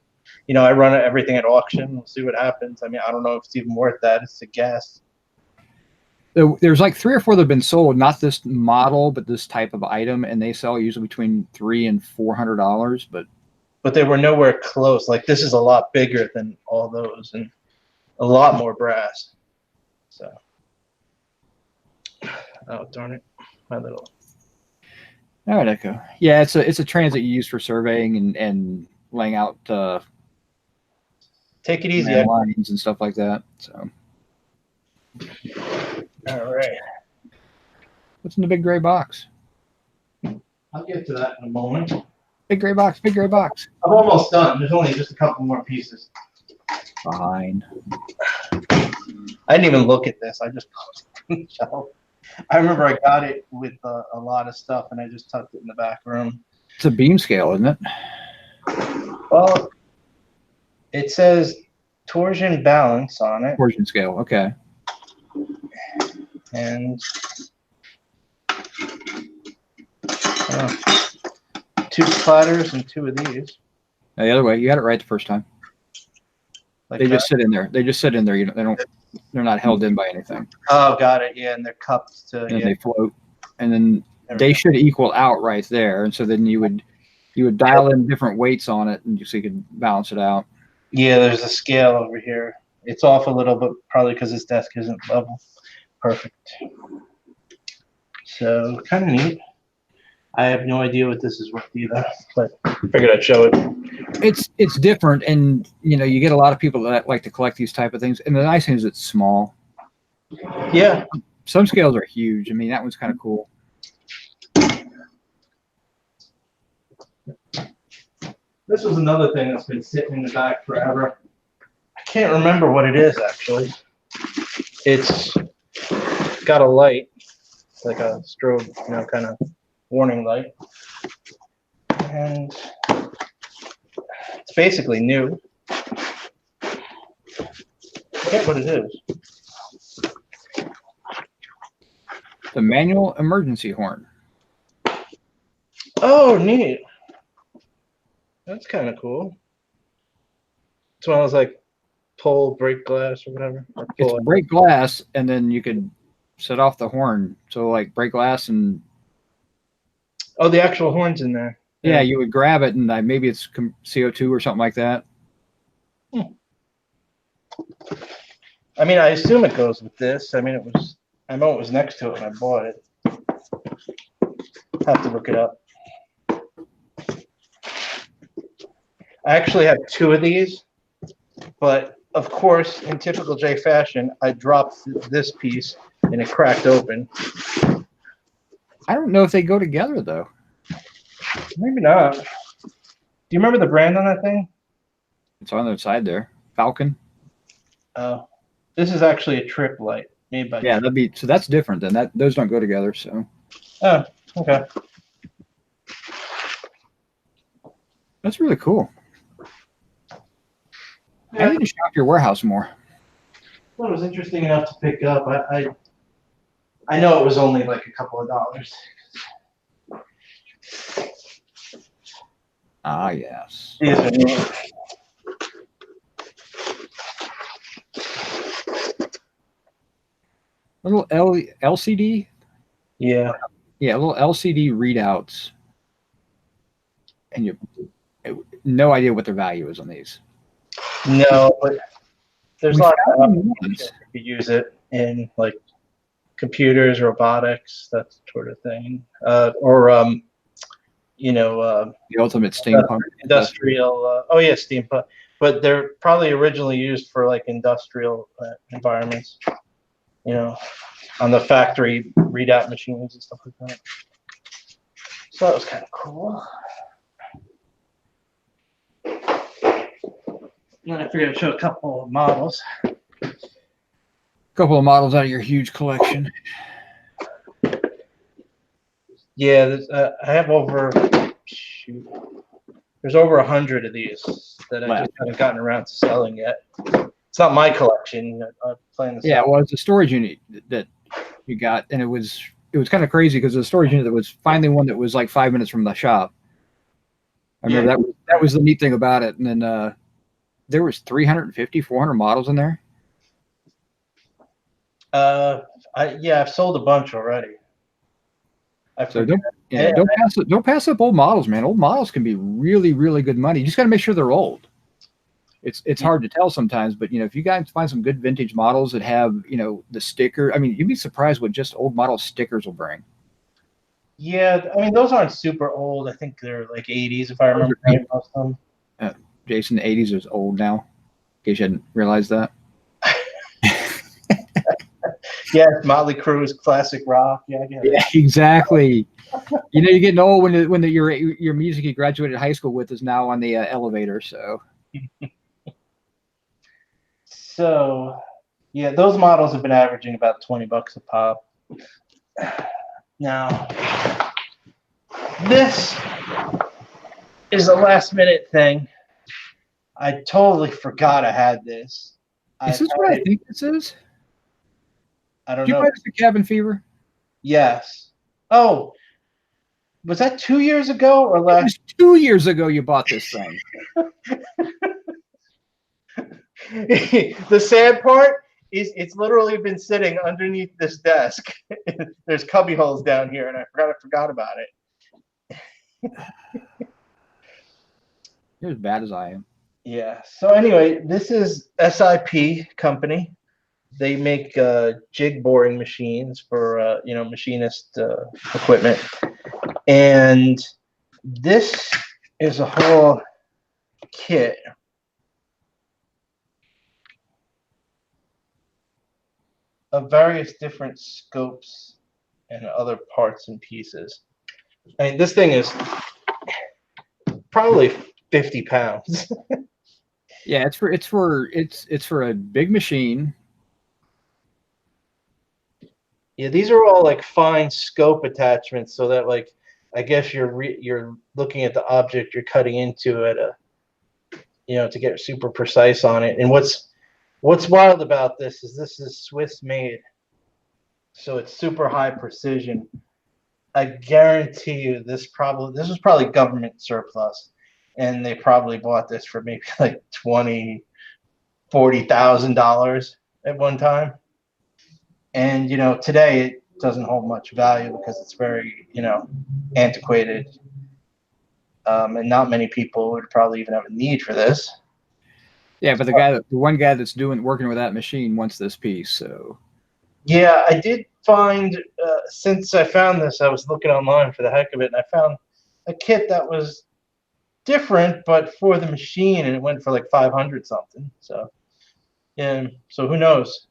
you know, I run everything at auction. We'll see what happens. I mean, I don't know if it's even worth that. It's a guess. There's like 3 or 4 that have been sold, not this model, but this type of item, and they sell usually between $300 and $400. But they were nowhere close. Like, this is a lot bigger than all those, and a lot more brass. So, oh darn it, my little. All right, Echo. Yeah, it's a transit you use for surveying and laying out Take it easy. Lines and stuff like that. So. All right. What's in the big gray box? I'll get to that in a moment. Big gray box, big gray box. I'm almost done. There's only just a couple more pieces. Fine. I didn't even look at this. I just put it on the shelf. I remember I got it with a lot of stuff, and I just tucked it in the back room. It's a beam scale, isn't it? Well, it says torsion balance on it. Torsion scale, okay. And 2 platters and 2 of these. Now, the other way, you got it right the first time. Like they that. just sit in there. They just sit in there. You know, they're not held in by anything. Oh, got it. Yeah, and they're cupped to. And they float, and then they should equal out right there. And so then you would dial in different weights on it, and so you could balance it out. Yeah, there's a scale over here. It's off a little, but probably because this desk isn't level. Perfect. So kind of neat. I have no idea what this is worth either, but I figured I'd show it. It's different, and you know, you get a lot of people that like to collect these type of things. And the nice thing is it's small. Yeah. Some scales are huge. I mean, that one's kind of cool. This was another thing that's been sitting in the back forever. I can't remember what it is actually. It's got a light, like a strobe, you know, kind of warning light. And it's basically new. I forget what it is. The manual emergency horn. Oh, neat. That's kind of cool. It's one of those like pull, break glass or whatever. Or It's break glass, and then you could set off the horn. So like break glass and. Oh, the actual horn's in there. Yeah, you would grab it, and maybe it's CO2 or something like that. I mean, I assume it goes with this. I mean, I know it was next to it when I bought it. Have to look it up. I actually have 2 of these, but of course, in typical J fashion, I dropped this piece and it cracked open. I don't know if they go together though. Maybe not. Do you remember the brand on that thing? It's on the side there. Falcon. Oh, this is actually a trip light. made by. Yeah, so that's different then. Those don't go together. So. Oh, okay. That's really cool. Yeah. I need to shop your warehouse more. Well, it was interesting enough to pick up. I know it was only like a couple of dollars. Ah, yes. These are new. Little LCD. Yeah. Yeah, little LCD readouts, and you no idea what their value is on these. No, but there's We lots of found applications you could use it in, like computers, robotics, that sort of thing, or the ultimate steampunk. industrial. Oh yeah, steampunk. But they're probably originally used for like industrial environments. On the factory readout machines and stuff like that. So that was kind of cool. And then I figured I'd show a couple of models. A couple of models out of your huge collection. Yeah, I have over. Shoot. There's over 100 of these that I just haven't gotten around to selling yet. It's not my collection. I plan to sell. Yeah, well, it's a storage unit that you got, and it was kind of crazy because the storage unit that was finally one that was like 5 minutes from the shop. I remember that was the neat thing about it. And then there was 350, 400 models in there. I've sold a bunch already. So don't pass up old models, man. Old models can be really, really good money. You just got to make sure they're old. It's hard to tell sometimes, but if you guys find some good vintage models that have the sticker, I mean, you'd be surprised what just old model stickers will bring. Yeah, I mean those aren't super old. I think they're like 80s if I remember right, most of them. Jason, the 80s is old now. In case you hadn't realized that. Yeah, Motley Crue's classic rock. Yeah, I get it. Yeah, exactly. You're getting old when your music you graduated high school with is now on the elevator. So. So, yeah, those models have been averaging about $20 a pop. Now, this is a last minute thing. I totally forgot I had this. Is this what I think this is? I don't know. Did you buy this at Cabin Fever? Yes. Oh, was that 2 years ago or last? It was 2 years ago you bought this thing. The sad part is it's literally been sitting underneath this desk. There's cubby holes down here, and I forgot about it. You're as bad as I am. Yeah. So anyway, this is SIP company. They make jig boring machines for machinist equipment, and this is a whole kit. Of various different scopes and other parts and pieces. I mean, this thing is probably 50 pounds. Yeah, it's for a big machine. Yeah, these are all like fine scope attachments, so that like I guess you're looking at the object you're cutting into it, to get super precise on it. And What's wild about this is Swiss made, so it's super high precision. I guarantee you this was probably government surplus, and they probably bought this for maybe like $40,000 at one time. And today it doesn't hold much value because it's very antiquated, and not many people would probably even have a need for this. Yeah, but the one guy that's working with that machine wants this piece. So yeah, I did find since I found this, I was looking online for the heck of it, and I found a kit that was different, but for the machine, and it went for like 500 something. So, yeah, so who knows?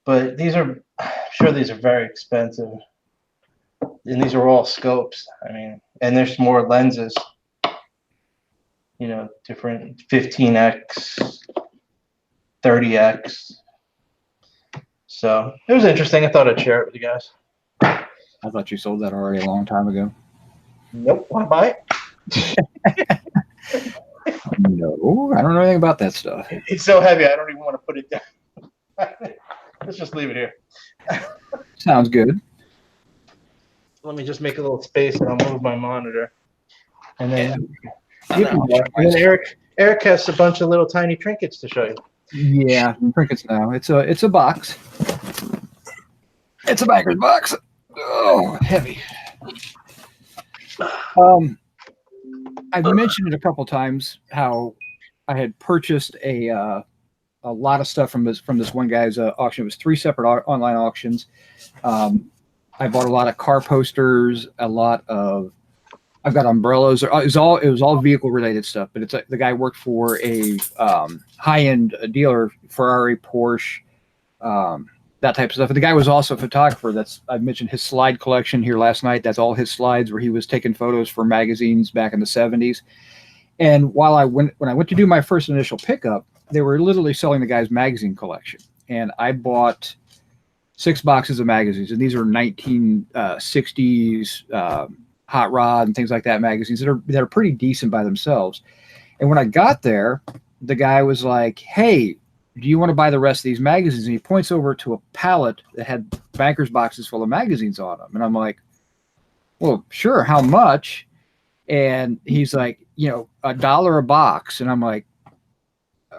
But I'm sure these are very expensive, and these are all scopes. I mean, and there's more lenses. Different 15x, 30x. So it was interesting. I thought I'd share it with you guys. I thought you sold that already a long time ago. Nope. Want to buy it? No, I don't know anything about that stuff. It's so heavy, I don't even want to put it down. Let's just leave it here. Sounds good. Let me just make a little space and I'll move my monitor. And then, Eric has a bunch of little tiny trinkets to show you. Yeah, trinkets now. It's a box. It's a banker's box. Oh, heavy. I've mentioned it a couple times how I had purchased a lot of stuff from this one guy's auction. It was 3 separate online auctions. I bought a lot of car posters, I've got umbrellas. It was all vehicle related stuff, but it's the guy worked for a high-end dealer, Ferrari, Porsche, that type of stuff. And the guy was also a photographer. I mentioned his slide collection here last night. That's all his slides where he was taking photos for magazines back in the 70s. And when I went to do my first initial pickup, they were literally selling the guy's magazine collection. And I bought 6 boxes of magazines, and these are 1960s hot rod and things like that magazines that are pretty decent by themselves. And when I got there, the guy was like, "Hey, do you want to buy the rest of these magazines?" And he points over to a pallet that had bankers boxes full of magazines on them. And I'm like, "Well, sure. How much?" And he's like, $1 a box. And I'm like,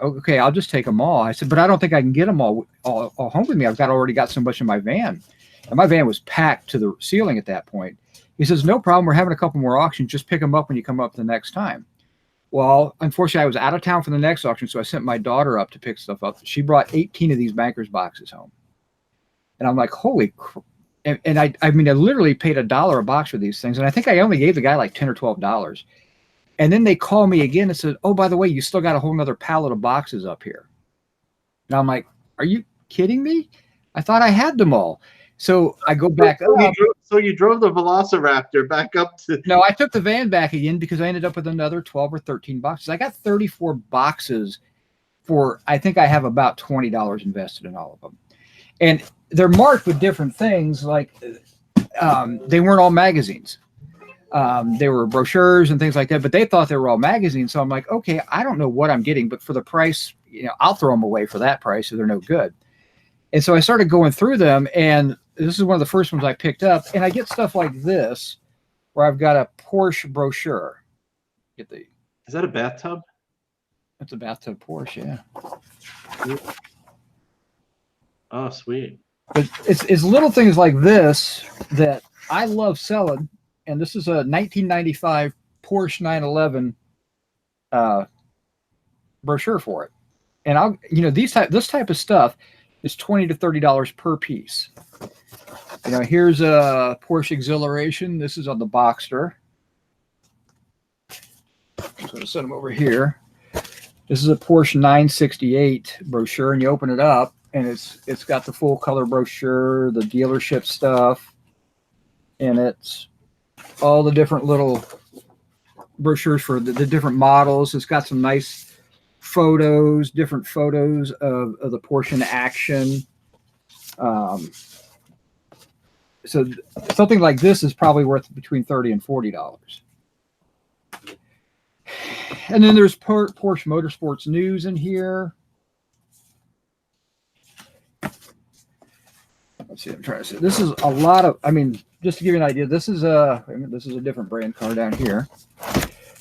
"Okay, I'll just take them all." I said, "But I don't think I can get them all home with me. I've already got so much in my van." And my van was packed to the ceiling at that point. He says, "No problem. We're having a couple more auctions. Just pick them up when you come up the next time." Well, unfortunately, I was out of town for the next auction, so I sent my daughter up to pick stuff up. She brought 18 of these bankers boxes home. And I'm like, holy crap. And I literally paid $1 a box for these things. And I think I only gave the guy like $10 or $12. And then they call me again and said, "Oh, by the way, you still got a whole nother pallet of boxes up here." And I'm like, "Are you kidding me? I thought I had them all." So I go back up. So you drove the Velociraptor back up to... No, I took the van back again because I ended up with another 12 or 13 boxes. I got 34 boxes I think I have about $20 invested in all of them. And they're marked with different things, like they weren't all magazines. They were brochures and things like that, but they thought they were all magazines. So I'm like, okay, I don't know what I'm getting, but for the price, I'll throw them away for that price, so they're no good. And so I started going through them, and this is one of the first ones I picked up. And I get stuff like this, where I've got a Porsche brochure. Is that a bathtub? It's a bathtub Porsche, yeah. Oh, sweet. But it's little things like this that I love selling. And this is a 1995 Porsche 911 brochure for it. And this type of stuff is $20 to $30 per piece. Here's a Porsche Exhilaration. This is on the Boxster. I'm going to set them over here. This is a Porsche 968 brochure, and you open it up, and it's got the full color brochure, the dealership stuff, and it's all the different little brochures for the different models. It's got some nice photos, different photos of the Porsche in action. So something like this is probably worth between $30 and $40. And then there's Porsche Motorsports news in here. Let's see, I'm trying to say this is a lot of, just to give you an idea, this is a different brand car down here.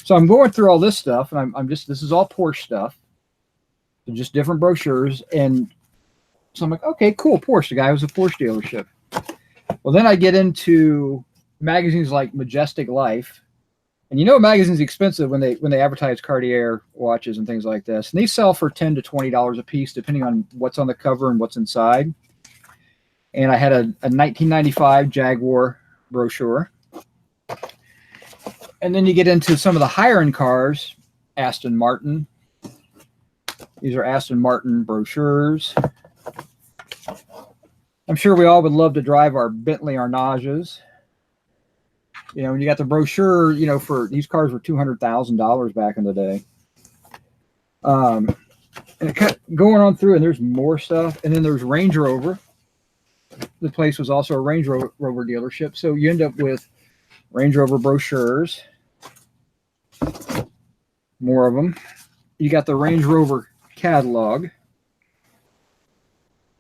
So I'm going through all this stuff, and this is all Porsche stuff. So just different brochures. And so I'm like, okay, cool, Porsche. The guy was a Porsche dealership. Well, then I get into magazines like Majestic Life. And a magazine's expensive when they advertise Cartier watches and things like this. And these sell for $10 to $20 a piece, depending on what's on the cover and what's inside. And I had a 1995 Jaguar brochure. And then you get into some of the higher end cars, Aston Martin. These are Aston Martin brochures. I'm sure we all would love to drive our Bentley Arnages. When you got the brochure, for these cars were $200,000 back in the day. And it kept going on through, and there's more stuff. And then there's Range Rover. the place was also a Range Rover dealership. So you end up with Range Rover brochures, more of them. You got the Range Rover catalog.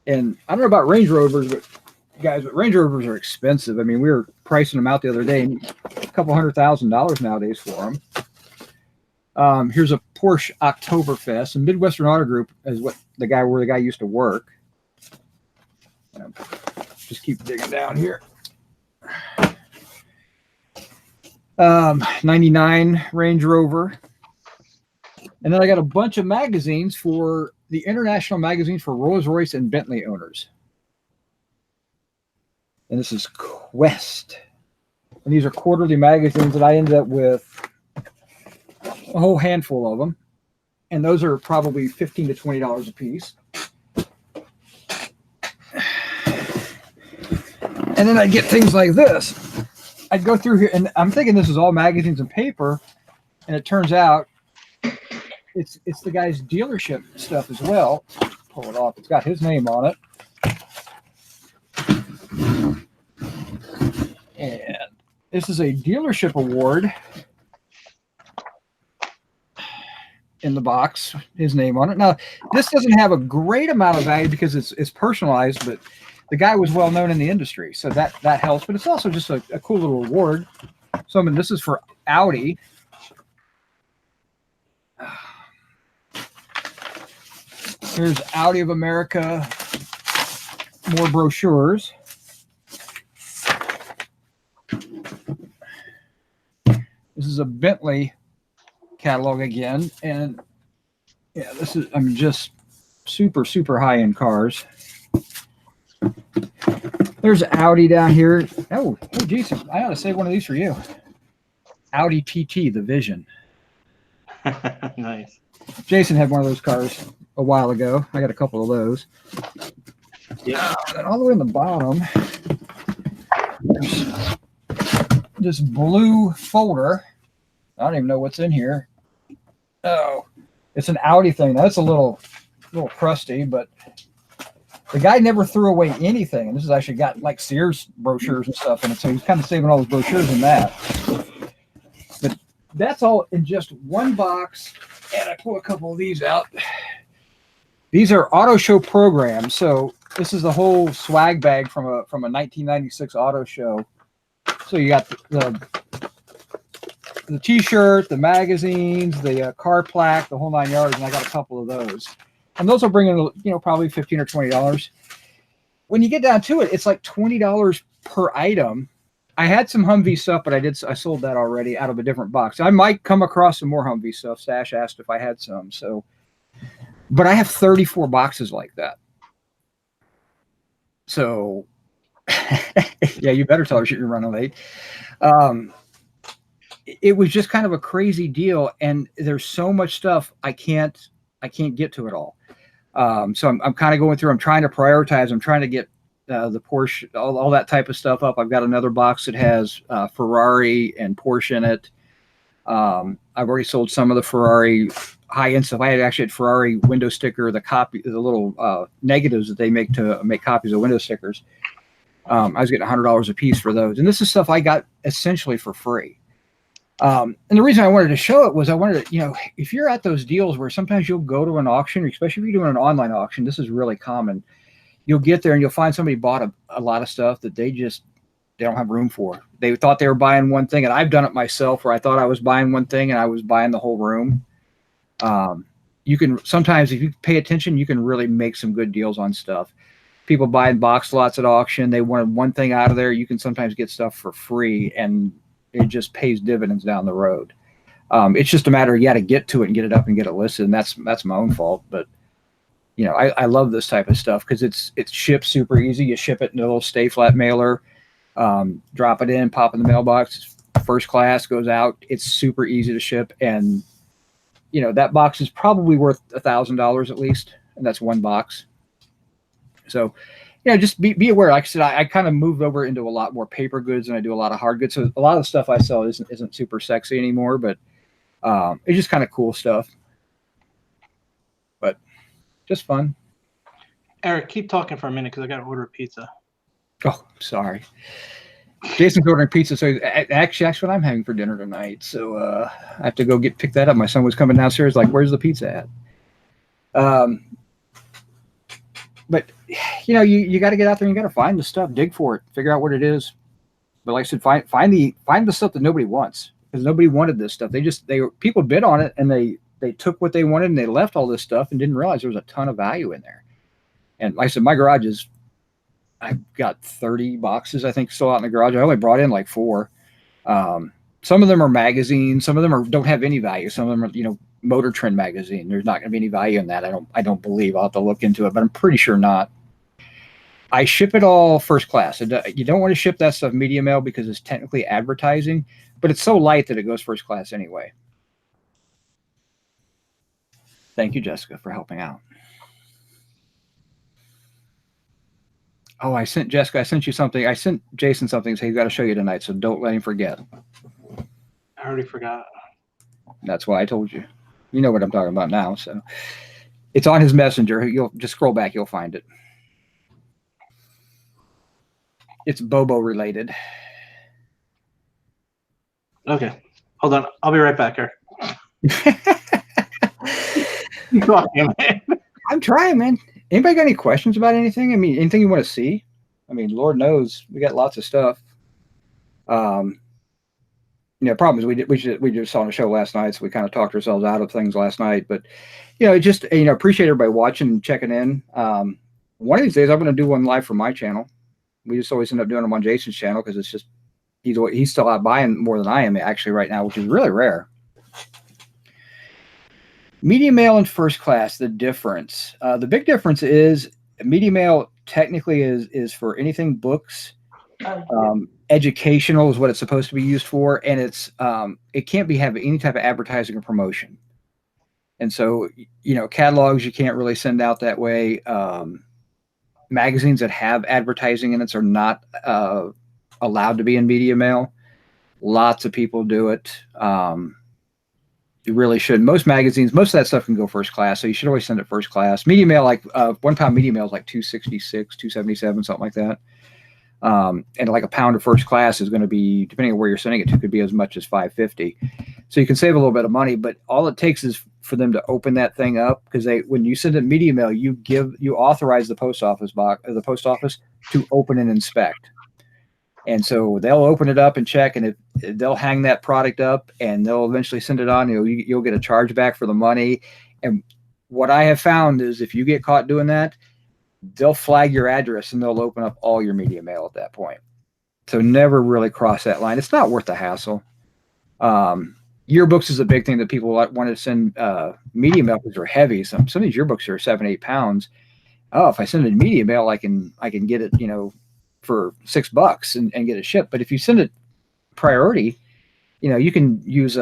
And I don't know about Range Rovers, but guys, but Range Rovers are expensive. I mean, we were pricing them out the other day, and a couple $100,000 nowadays for them. Here's a Porsche Oktoberfest, and Midwestern Auto Group is where the guy used to work. Just keep digging down here. 99 Range Rover. And then I got a bunch of magazines for the international magazines for Rolls-Royce and Bentley owners. And this is Quest. And these are quarterly magazines, and I ended up with a whole handful of them. And those are probably $15 to $20 a piece. And then I get things like this. I'd go through here, and I'm thinking this is all magazines and paper, and it turns out it's the guy's dealership stuff as well. Pull it off. It's got his name on it. And this is a dealership award in the box, his name on it. Now, this doesn't have a great amount of value because it's personalized, but the guy was well known in the industry, so that helps. But it's also just a cool little award. So, I mean, this is for Audi. Here's Audi of America, more brochures. This is a Bentley catalog again, and yeah, I'm just super, super high-end cars. There's Audi down here. Oh, geez, I ought to save one of these for you. Audi TT, the Vision. Nice. Jason had one of those cars a while ago. I got a couple of those. Yeah. And all the way in the bottom, there's this blue folder. I don't even know what's in here. Oh, it's an Audi thing. That's a little crusty, but the guy never threw away anything. And this has actually got like Sears brochures and stuff in it. So he's kind of saving all his brochures in that. But that's all in just one box. And I pull a couple of these out. These are auto show programs. So this is the whole swag bag from a 1996 auto show. So you got the T-shirt, the magazines, the car plaque, the whole 9 yards, and I got a couple of those. And those will bring in, probably $15 or $20. When you get down to it, it's like $20 per item. I had some Humvee stuff, but I sold that already out of a different box. I might come across some more Humvee stuff. Stash asked if I had some. So, but I have 34 boxes like that. So, yeah, you better tell her you're running late. It was just kind of a crazy deal, and there's so much stuff I can't get to it all. So I'm kind of going through. I'm trying to prioritize. I'm trying to get the Porsche, all that type of stuff up. I've got another box that has Ferrari and Porsche in it. I've already sold some of the Ferrari high-end stuff. I had Ferrari window sticker, the little negatives that they make to make copies of window stickers. I was getting $100 a piece for those. And this is stuff I got essentially for free. And the reason I wanted to show it was I wanted to, if you're at those deals where sometimes you'll go to an auction, especially if you're doing an online auction, this is really common. You'll get there and you'll find somebody bought a lot of stuff that they don't have room for. They thought they were buying one thing, and I've done it myself where I thought I was buying one thing and I was buying the whole room. You can sometimes, if you pay attention, you can really make some good deals on stuff. People buying box lots at auction, they wanted one thing out of there. You can sometimes get stuff for free, and it just pays dividends down the road. It's just a matter of you got to get to it and get it up and get it listed, and that's my own fault. But I love this type of stuff because it's shipped super easy. You ship it in a little stay flat mailer, drop it in, pop in the mailbox. First class goes out. It's super easy to ship, and that box is probably worth $1,000 at least, and that's one box. So, just be aware. Like I said, I kind of moved over into a lot more paper goods than I do a lot of hard goods. So a lot of the stuff I sell isn't super sexy anymore, but it's just kind of cool stuff. But just fun. Eric, keep talking for a minute because I got to order a pizza. Oh, sorry. Jason's ordering pizza, so actually, that's what I'm having for dinner tonight. So I have to go pick that up. My son was coming downstairs, like, "Where's the pizza at?" But you got to get out there and you got to find the stuff, dig for it, figure out what it is. But like I said, find the stuff that nobody wants, because nobody wanted this stuff. People bid on it and they took what they wanted and they left all this stuff and didn't realize there was a ton of value in there. And like I said, my garage is. I've got 30 boxes, I think, still out in the garage. I only brought in like 4. Some of them are magazines. Some of them don't have any value. Some of them are, Motor Trend magazine. There's not going to be any value in that. I don't believe. I'll have to look into it, but I'm pretty sure not. I ship it all first class. You don't want to ship that stuff media mail because it's technically advertising, but it's so light that it goes first class anyway. Thank you, Jessica, for helping out. Oh, I sent you something. I sent Jason something. Say, he's got to show you tonight, so don't let him forget. I already forgot. That's why I told you. You know what I'm talking about now. So it's on his messenger. You'll just scroll back. You'll find it. It's Bobo related. Okay. Hold on. I'll be right back here. I'm trying, man. Anybody got any questions about anything? I mean, anything you want to see? I mean, Lord knows we got lots of stuff. Problem is we just saw on a show last night, so we kind of talked ourselves out of things last night. But just appreciate everybody watching and checking in. One of these days, I'm going to do one live from my channel. We just always end up doing them on Jason's channel because it's just he's still out buying more than I am actually right now, which is really rare. Media mail and first class, the difference. The big difference is media mail technically is for anything books. Educational is what it's supposed to be used for, and it can't have any type of advertising or promotion. And so, catalogs you can't really send out that way. Magazines that have advertising in it are not allowed to be in media mail. Lots of people do it. You really should. Most magazines, most of that stuff can go first class, so you should always send it first class. Media mail, like 1 pound media mail is like $2.66, $2.77, something like that. And like a pound of first class is going to be, depending on where you're sending it to, could be as much as $5.50. So you can save a little bit of money, but all it takes is for them to open that thing up, because when you send a media mail, you authorize the post office to open and inspect. And so they'll open it up and check, and they'll hang that product up, and they'll eventually send it on. You'll get a charge back for the money. And what I have found is if you get caught doing that, they'll flag your address and they'll open up all your media mail at that point. So never really cross that line. It's not worth the hassle. Yearbooks is a big thing that people want to send media mail because they're heavy. Some of these yearbooks are 7-8 pounds. Oh, if I send it in media mail, I can get it, for $6 and get it shipped. But if you send it priority, you can use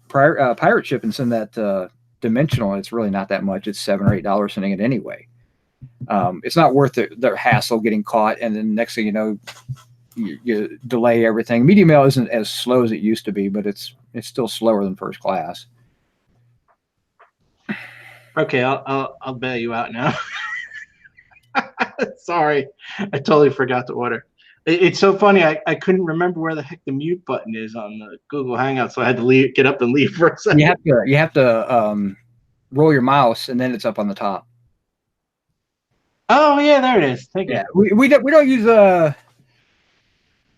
pirate ship and send that dimensional. It's really not that much. It's $7 or $8 sending it anyway. It's not worth their hassle getting caught, and then next thing you know, you delay everything. Media mail isn't as slow as it used to be, but it's still slower than first class. Okay, I'll bail you out now. Sorry, I totally forgot to order. It's so funny. I couldn't remember where the heck the mute button is on the Google Hangout, so I had to get up and leave for a second. You have to roll your mouse, and then it's up on the top. Oh yeah, there it is. Thank you. We don't use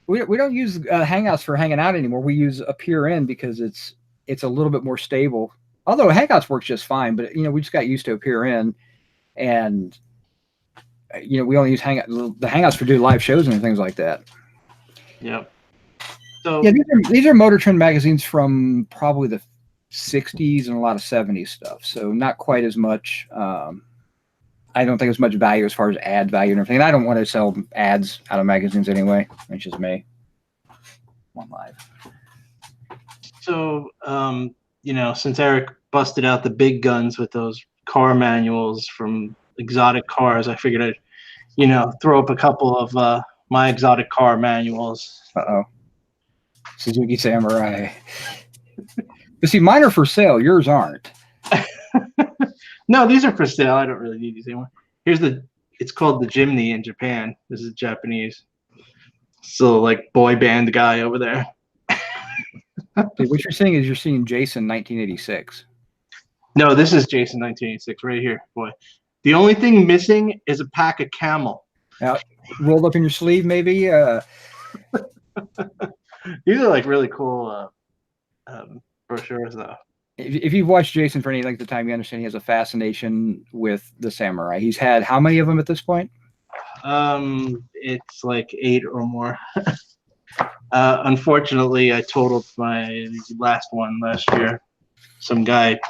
we don't use Hangouts for hanging out anymore. We use Appear In because it's a little bit more stable. Although Hangouts works just fine, but we just got used to Appear In, and we only use the Hangouts for do live shows and things like that. Yep. So yeah, these are Motor Trend magazines from probably the 60s and a lot of 70s stuff. So not quite as much. I don't think as much value as far as ad value and everything. And I don't want to sell ads out of magazines anyway. It's just me. One live. So, since Eric busted out the big guns with those car manuals from exotic cars, I figured I'd, throw up a couple of my exotic car manuals. Uh-oh. Suzuki Samurai. But see, mine are for sale. Yours aren't. No, these are for sale. I don't really need these anymore. It's called the Jimny in Japan. This is Japanese. So like boy band guy over there. See, what you're seeing is you're seeing Jason 1986. No, this is Jason 1986 right here, boy. The only thing missing is a pack of Camel. Now, rolled up in your sleeve, maybe. These are like really cool brochures, though. If you've watched Jason for any length of time, you understand he has a fascination with the samurai. He's had how many of them at this point? It's like 8 or more. Unfortunately, I totaled my last one last year. Some guy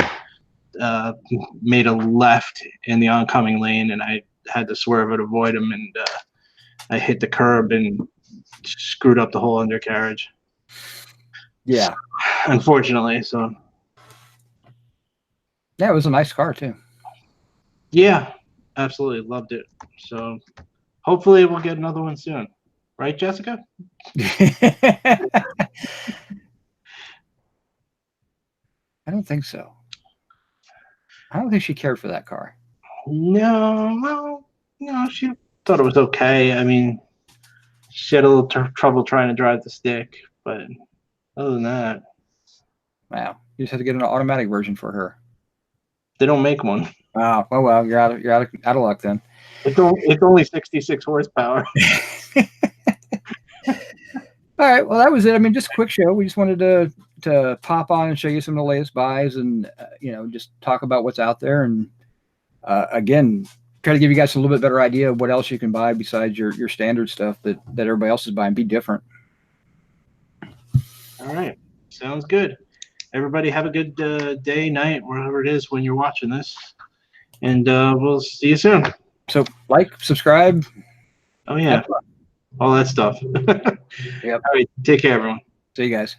made a left in the oncoming lane, and I had to swerve and avoid him, and I hit the curb and screwed up the whole undercarriage. Yeah. Unfortunately, so. Yeah, it was a nice car, too. Yeah, absolutely. Loved it. So hopefully we'll get another one soon. Right, Jessica? I don't think so. I don't think she cared for that car. No, well, she thought it was okay. I mean, she had a little trouble trying to drive the stick, but other than that, Wow, you just had to get an automatic version for her. they don't make one. Oh, well, you're out of luck then. It's only 66 horsepower. All right, well, that was it. I mean, just a quick show. We just wanted to pop on and show you some of the latest buys, and just talk about what's out there, and again, try to give you guys a little bit better idea of what else you can buy besides your standard stuff that everybody else is buying. Be different. All right, sounds good. Everybody have a good day, night, wherever it is when you're watching this, and we'll see you soon. So, like, subscribe. Oh yeah, all that stuff. Yep. All right, take care, everyone. See you guys.